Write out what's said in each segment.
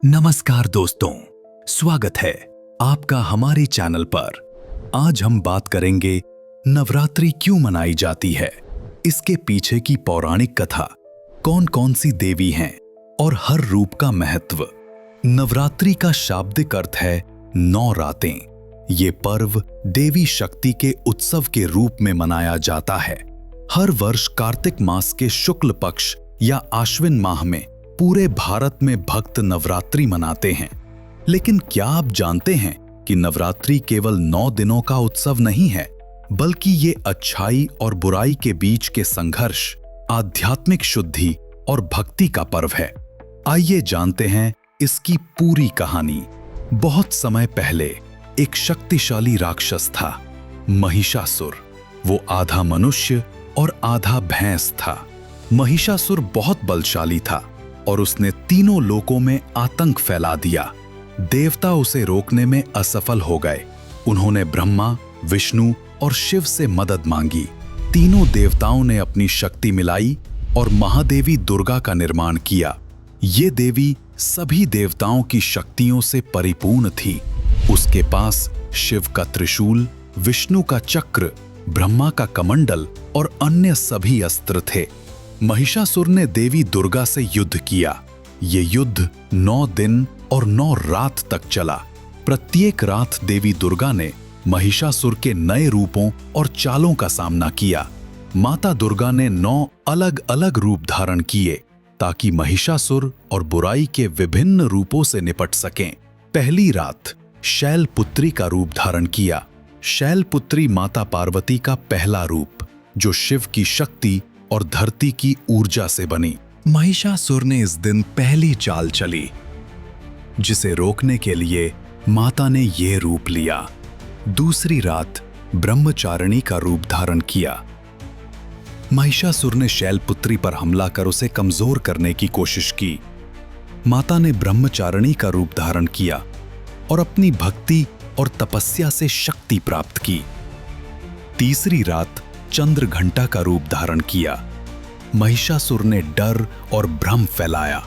नमस्कार दोस्तों, स्वागत है आपका हमारे चैनल पर। आज हम बात करेंगे नवरात्रि क्यों मनाई जाती है, इसके पीछे की पौराणिक कथा, कौन कौन सी देवी हैं और हर रूप का महत्व। नवरात्रि का शाब्दिक अर्थ है 9 रातें। ये पर्व देवी शक्ति के उत्सव के रूप में मनाया जाता है। हर वर्ष कार्तिक मास के शुक्ल पक्ष या आश्विन माह में पूरे भारत में भक्त नवरात्रि मनाते हैं। लेकिन क्या आप जानते हैं कि नवरात्रि केवल 9 दिनों का उत्सव नहीं है, बल्कि ये अच्छाई और बुराई के बीच के संघर्ष, आध्यात्मिक शुद्धि और भक्ति का पर्व है। आइए जानते हैं इसकी पूरी कहानी। बहुत समय पहले एक शक्तिशाली राक्षस था, महिषासुर। वो आधा मनुष्य और आधा भैंस था। महिषासुर बहुत बलशाली था और उसने तीनों लोकों में आतंक फैला दिया। देवता उसे रोकने में असफल हो गए। उन्होंने ब्रह्मा, विष्णु और शिव से मदद मांगी। तीनों देवताओं ने अपनी शक्ति मिलाई और महादेवी दुर्गा का निर्माण किया। ये देवी सभी देवताओं की शक्तियों से परिपूर्ण थी। उसके पास शिव का त्रिशूल, विष्णु का चक्र, ब्रह्मा का कमंडल और अन्य सभी अस्त्र थे। महिषासुर ने देवी दुर्गा से युद्ध किया। ये युद्ध 9 दिन और 9 रात तक चला। प्रत्येक रात देवी दुर्गा ने महिषासुर के नए रूपों और चालों का सामना किया। माता दुर्गा ने 9 अलग अलग रूप धारण किए ताकि महिषासुर और बुराई के विभिन्न रूपों से निपट सकें। पहली रात शैलपुत्री का रूप धारण किया। शैलपुत्री माता पार्वती का पहला रूप, जो शिव की शक्ति और धरती की ऊर्जा से बनी। महिषासुर ने इस दिन पहली चाल चली, जिसे रोकने के लिए माता ने ये रूप लिया। दूसरी रात ब्रह्मचारिणी का रूप धारण किया। महिषासुर ने शैलपुत्री पर हमला कर उसे कमजोर करने की कोशिश की। माता ने ब्रह्मचारिणी का रूप धारण किया और अपनी भक्ति और तपस्या से शक्ति प्राप्त की। तीसरी रात चंद्रघंटा का रूप धारण किया। महिषासुर ने डर और भ्रम फैलाया।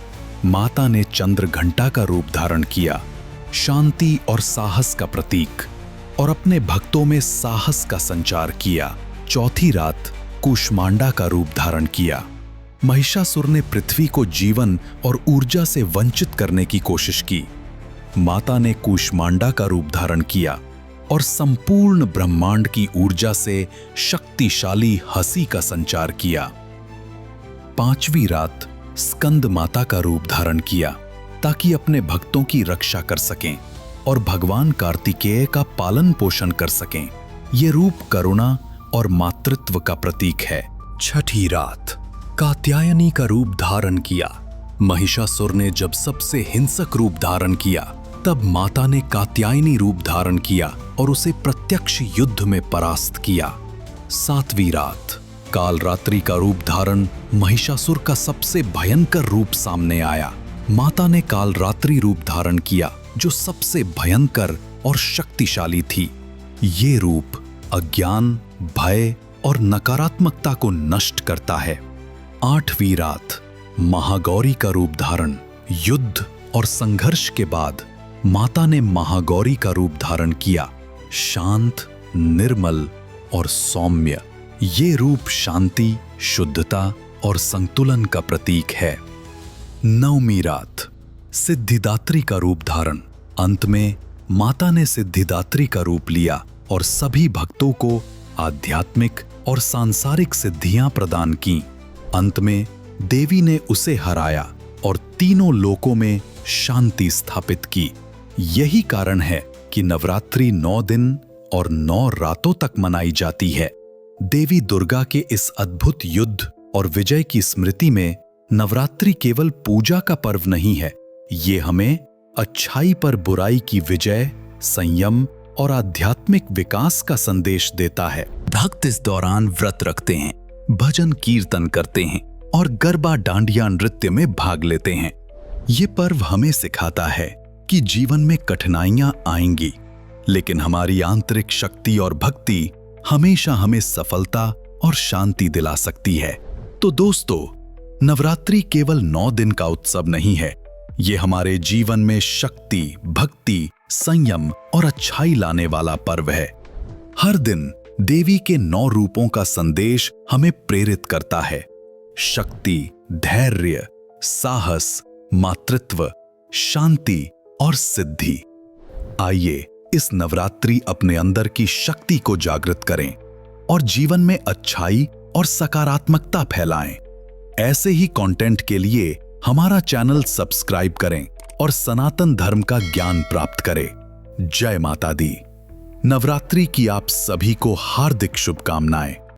माता ने चंद्रघंटा का रूप धारण किया, शांति और साहस का प्रतीक, और अपने भक्तों में साहस का संचार किया। चौथी रात कूष्मांडा का रूप धारण किया। महिषासुर ने पृथ्वी को जीवन और ऊर्जा से वंचित करने की कोशिश की। माता ने कूष्मांडा का रूप धारण किया और संपूर्ण ब्रह्मांड की ऊर्जा से शक्तिशाली हंसी का संचार किया। पांचवी रात स्कंद माता का रूप धारण किया ताकि अपने भक्तों की रक्षा कर सकें और भगवान कार्तिकेय का पालन पोषण कर सकें। ये रूप करुणा और मातृत्व का प्रतीक है। छठी रात कात्यायनी का रूप धारण किया। महिषासुर ने जब सबसे हिंसक रूप धारण किया, तब माता ने कात्यायनी रूप धारण किया और उसे प्रत्यक्ष युद्ध में परास्त किया। सातवीं रात कालरात्रि का रूप धारण महिषासुर का सबसे भयंकर रूप सामने आया। माता ने कालरात्रि रूप धारण किया, जो सबसे भयंकर और शक्तिशाली थी। ये रूप अज्ञान, भय और नकारात्मकता को नष्ट करता है। आठवीं रात महागौरी का रूप धारण। युद्ध और संघर्ष के बाद माता ने महागौरी का रूप धारण किया, शांत, निर्मल और सौम्य। ये रूप शांति, शुद्धता और संतुलन का प्रतीक है। नवमीं रात सिद्धिदात्री का रूप धारण। अंत में माता ने सिद्धिदात्री का रूप लिया और सभी भक्तों को आध्यात्मिक और सांसारिक सिद्धियां प्रदान की। अंत में देवी ने उसे हराया और तीनों लोकों में शांति स्थापित की। यही कारण है कि नवरात्रि 9 दिन और 9 रातों तक मनाई जाती है। देवी दुर्गा के इस अद्भुत युद्ध और विजय की स्मृति में नवरात्रि केवल पूजा का पर्व नहीं है, ये हमें अच्छाई पर बुराई की विजय, संयम और आध्यात्मिक विकास का संदेश देता है। भक्त इस दौरान व्रत रखते हैं, भजन कीर्तन करते हैं और गरबा डांडिया नृत्य में भाग लेते हैं। ये पर्व हमें सिखाता है कि जीवन में कठिनाइयां आएंगी, लेकिन हमारी आंतरिक शक्ति और भक्ति हमेशा हमें सफलता और शांति दिला सकती है। तो दोस्तों, नवरात्रि केवल 9 दिन का उत्सव नहीं है, ये हमारे जीवन में शक्ति, भक्ति, संयम और अच्छाई लाने वाला पर्व है। हर दिन देवी के 9 रूपों का संदेश हमें प्रेरित करता है। शक्ति, धैर्य, साहस, मातृत्व, शांति और सिद्धि। आइए इस नवरात्रि अपने अंदर की शक्ति को जागृत करें और जीवन में अच्छाई और सकारात्मकता फैलाएं। ऐसे ही कंटेंट के लिए हमारा चैनल सब्सक्राइब करें और सनातन धर्म का ज्ञान प्राप्त करें। जय माता दी। नवरात्रि की आप सभी को हार्दिक शुभकामनाएं।